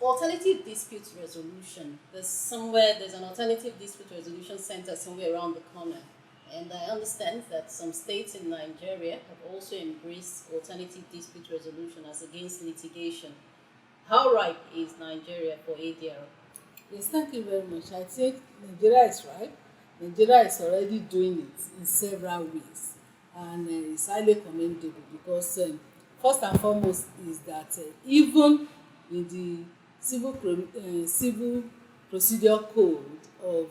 Alternative dispute resolution. There's an alternative dispute resolution center somewhere around the corner. And I understand that some states in Nigeria have also embraced alternative dispute resolution as against litigation. How ripe is Nigeria for ADR? Yes, thank you very much. I think Nigeria is right. Nigeria is already doing it in several ways, and it's highly commendable because first and foremost is that even in the civil procedure code of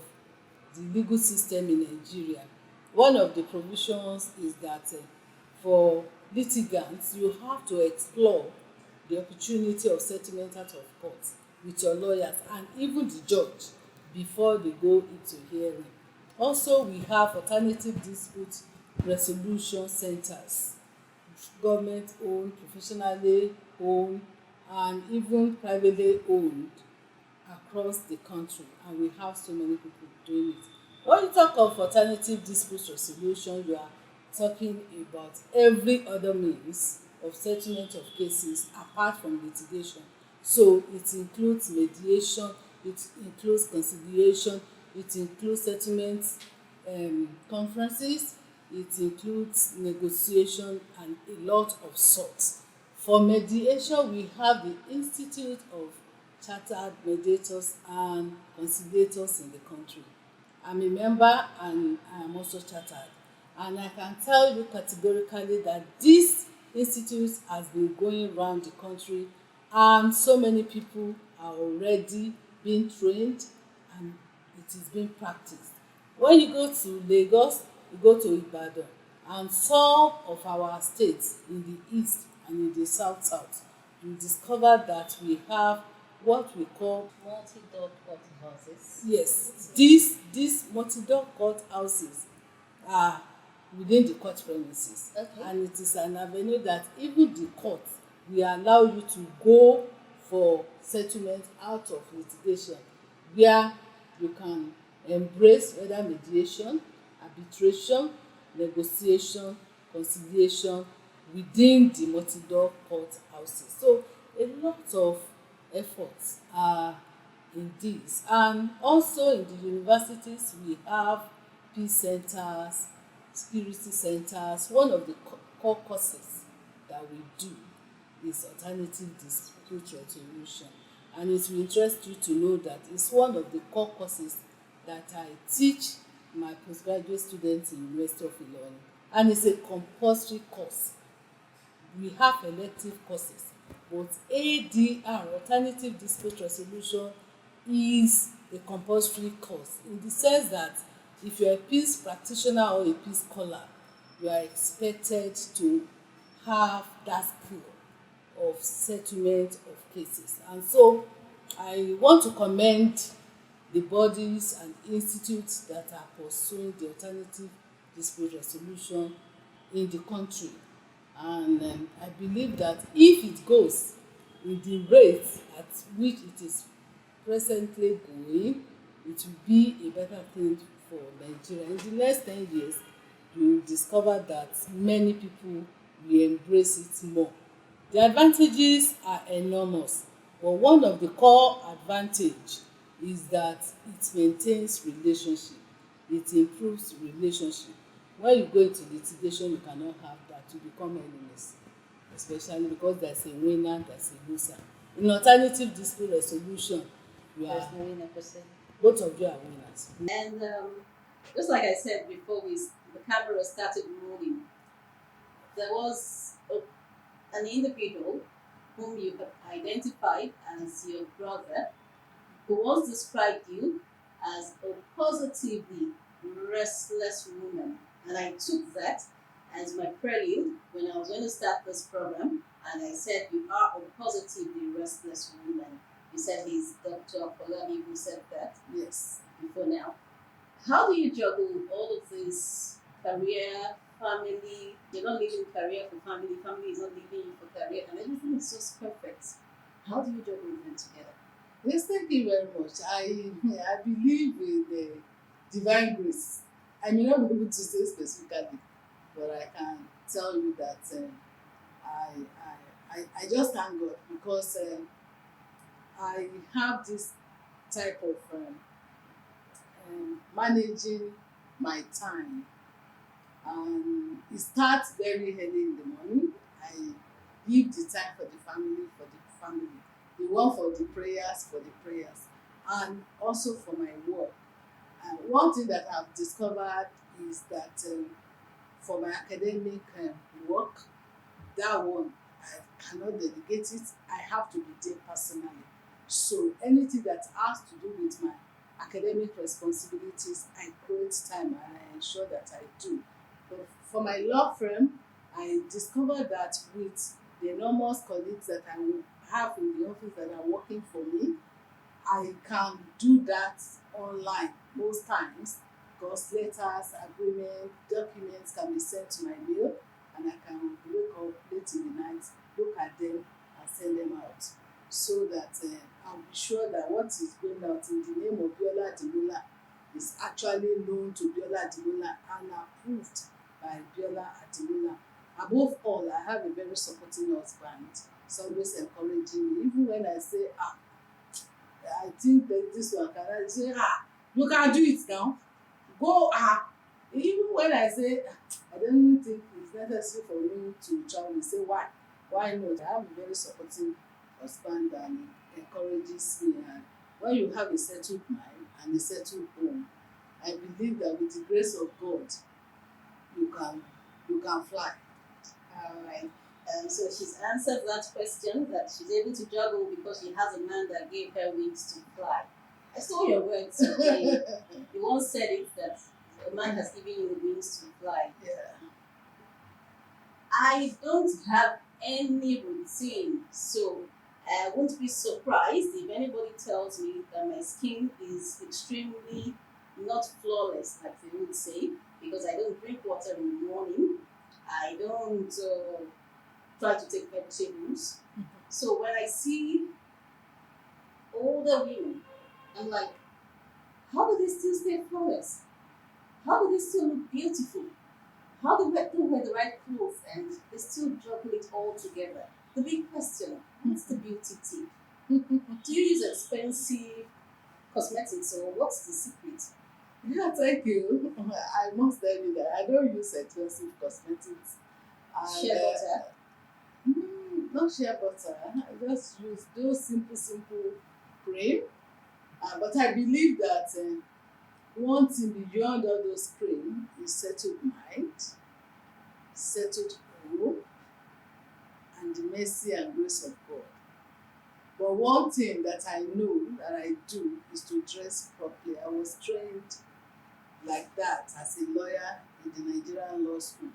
the legal system in Nigeria, one of the provisions is that for litigants you have to explore the opportunity of settlement out of court with your lawyers and even the judge before they go into hearing. Also, we have alternative dispute resolution centers, government owned, professionally owned, and even privately owned across the country, and we have so many people doing it. When you talk of alternative dispute resolution, you are talking about every other means of settlement of cases apart from litigation. So it includes mediation, it includes conciliation, it includes settlement conferences, it includes negotiation and a lot of sorts. For mediation, we have the Institute of Chartered Mediators and Conciliators in the country. I'm a member and I'm also chartered. And I can tell you categorically that this institute has been going around the country and so many people are already being trained and it is being practiced. When you go to Lagos, you go to Ibadan, and some of our states in the east and in the south, you discover that we have what we call, Multi-door courthouses. yes, these multi-door court houses are within the court premises. Okay. And it is an avenue that even the court will allow you to go for settlement out of litigation, where you can embrace whether mediation, arbitration, negotiation, conciliation within the multi-door court houses. So a lot of efforts are in this. And also in the universities, we have peace centers, security centers. One of the core courses that we do is alternative dispute resolution. And it will interest you to know that it's one of the core courses that I teach my postgraduate students in University of Ilorin. And it's a compulsory course. We have elective courses, but ADR, alternative dispute resolution, is a compulsory course in the sense that if you're a peace practitioner or a peace scholar, you are expected to have that skill of settlement of cases. And so I want to commend the bodies and institutes that are pursuing the alternative dispute resolution in the country. And I believe that if it goes in the rate at which it is presently going, it will be a better thing for Nigeria. In the next 10 years, you will discover that many people will embrace it more. The advantages are enormous, but one of the core advantage is that it maintains relationship, it improves relationship. When you go into litigation, you cannot have that, you become enemies, especially because there's a winner, there's a loser. In alternative dispute resolution, you There's are, no winner per se. both of you are winners. And just like I said before the camera started rolling, there was an individual whom you have identified as your brother who once described you as a positively restless woman. And I took that as my prelude when I was going to start this program. And I said, you are a positively restless woman. You said he's Dr. Apolani who said that Yes. before now. How do you juggle all of this career, family? You're not living career for family, family is not leaving you for career, and everything is just perfect. How do you juggle them together? Yes, thank you very much. I believe in divine grace. I may not be able to say specifically, but I can tell you that I just thank God because I have this type of managing my time, and it starts very early in the morning. I give the time for the family, the one for the prayers, and also for my work. And one thing that I've discovered is that for my academic work, that one I cannot delegate it. I have to be there personally. So anything that has to do with my academic responsibilities, I create time and I ensure that I do. But for my law firm, I discovered that with the enormous colleagues that I will have in the office that are working for me, I can do that online most times, because letters, agreement, documents can be sent to my mail, and I can wake up late in the night, look at them and send them out, so that I'll be sure that what is going out in the name of Biola Adimula is actually known to Biola Adimula and approved by Biola Adimula. Above all, I have a very supporting husband. He's always encouraging me, even when I say, I think that this one can, I say, you can do it now. Go, even when I say, I don't think it's necessary for me to travel, you say, why? Why not? I have a very supporting husband that encourages me. And when you have a settled mind and a settled home, I believe that with the grace of God, you can fly. All right. So she's answered that question, that she's able to juggle because she has a man that gave her wings to fly. I saw your words today. You once said it, that a man has given you the wings to fly. Yeah. I don't have any routine, so I won't be surprised if anybody tells me that my skin is extremely not flawless, like they would say, because I don't drink water in the morning. I don't try to take vegetables. So when I see older women, I'm like, how do they still stay flawless? How do they still look beautiful? How do they wear the right clothes and they still juggle it all together? The big question, what's the beauty tip? Do you use expensive cosmetics, or what's the secret? Yeah, thank you. I must tell you that I don't use expensive cosmetics. And, Shea butter. Not shea butter. I just use those simple cream. But I believe that one thing beyond all those cream is settled mind, settled hope, and the mercy and grace of God. But one thing that I know that I do is to dress properly. I was trained like that as a lawyer in the Nigerian law school.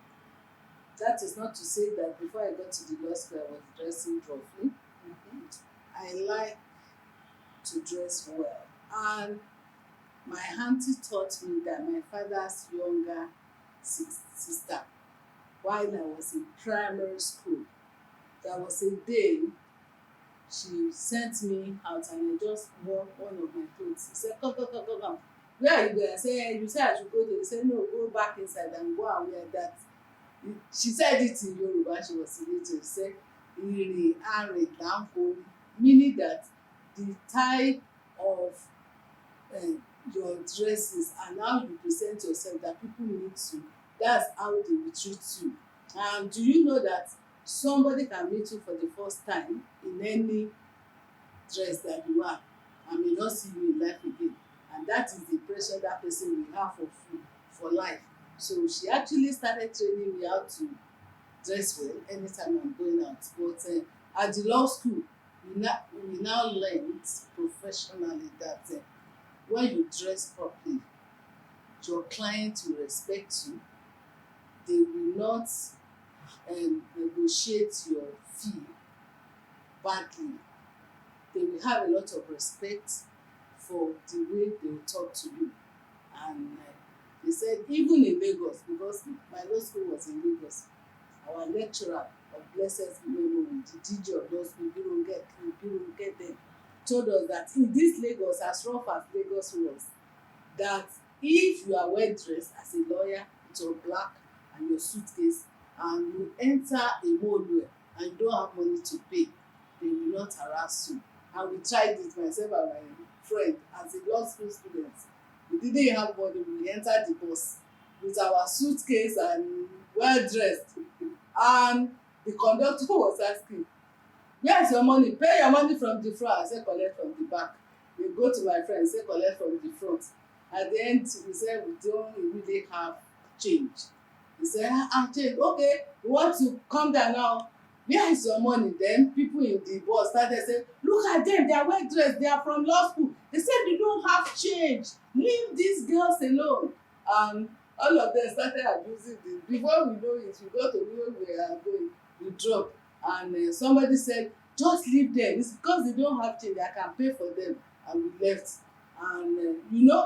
That is not to say that before I got to the law school I was dressing roughly. I like to dress well. And my auntie taught me that my father's younger sister, while I was in primary school, there was a day she sent me out and I just wore one of my clothes. She said, come. Where are you going? I said, you said I should go to. He said, no, go back inside and go and wear that. She said it in Yoruba. She was illiterate. She said, ìrìn àrè là ń forí, meaning that the type of your dresses and how you present yourself that people need to, that's how they will treat you. And do you know that somebody can meet you for the first time in any dress that you wear and may not see you in life again, and that is the pressure that person will have for life. So she actually started training me how to dress well anytime I'm going out. But at the law school, we now learned professionally that when you dress properly, your client will respect you. They will not negotiate your fee badly. They will have a lot of respect for the way they will talk to you. And they said even in Lagos, because my law school was in Lagos, our lecturer of blessed memory, the DJ of law school, Birunke then, told us that in this Lagos, as rough as Lagos was, that if you are well dressed as a lawyer with your black and your suitcase, and you enter a mall and you don't have money to pay, they will not harass you. and we tried it, myself and my friend, as a law school student. We didn't have money. We entered the bus with our suitcase and well dressed, and the conductor was asking, where is your money? Pay your money from the front. I say collect from the back. We go to my friend, say collect from the front. At the end we say we don't really have change. He say change, okay, we want to come down now. Where is your money? Then people in the bus started say, look at them, they are well dressed, they are from law school. They said they don't have change, leave these girls alone. And all of them started abusing this. Before we know it, we got to where we are going, we drop. And somebody said, just leave them, it's because they don't have change, I can pay for them. And we left. And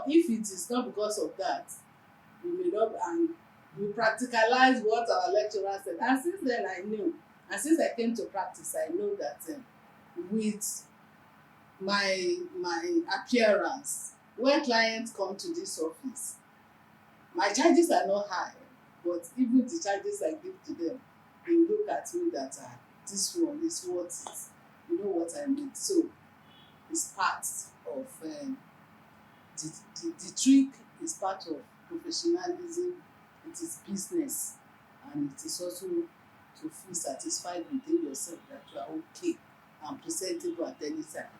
if it is not because of that, we may not. And we practicalize what our lecturer said. And since then I knew, and since I came to practice, I know that with my appearance, when clients come to this office, my charges are not high, but even the charges I give to them, they look at me that this one is worth it. You know what I mean? So it's part of the trick is part of professionalism. It is business, and it is also to feel satisfied within yourself that you are okay and presentable at any time.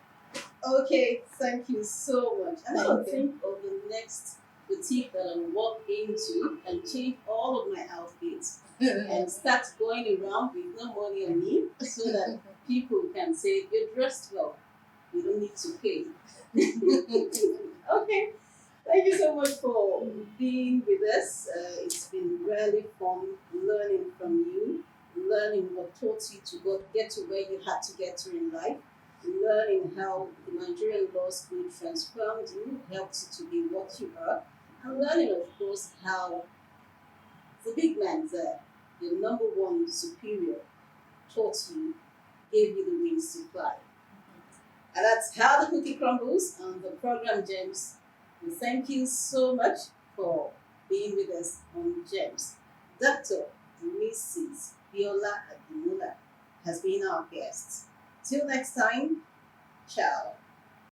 Okay, thank you so much. And I Thank you. think of the next boutique that I'll walk into and change all of my outfits and start going around with no money on me so that people can say, you're dressed well. You don't need to pay. Okay. Thank you so much for being with us. It's been really fun learning from you, learning what taught you to get to where you had to get to in life, learning how the Nigerian law school transformed you, helped you to be what you are, and learning, of course, how the big man there, your number one superior, taught you, gave you the wings to fly. And that's how the cookie crumbles on the program Gems. We thank you so much for being with us on Gems. Dr. Mrs. Biola Adimula has been our guest. Till next time, ciao.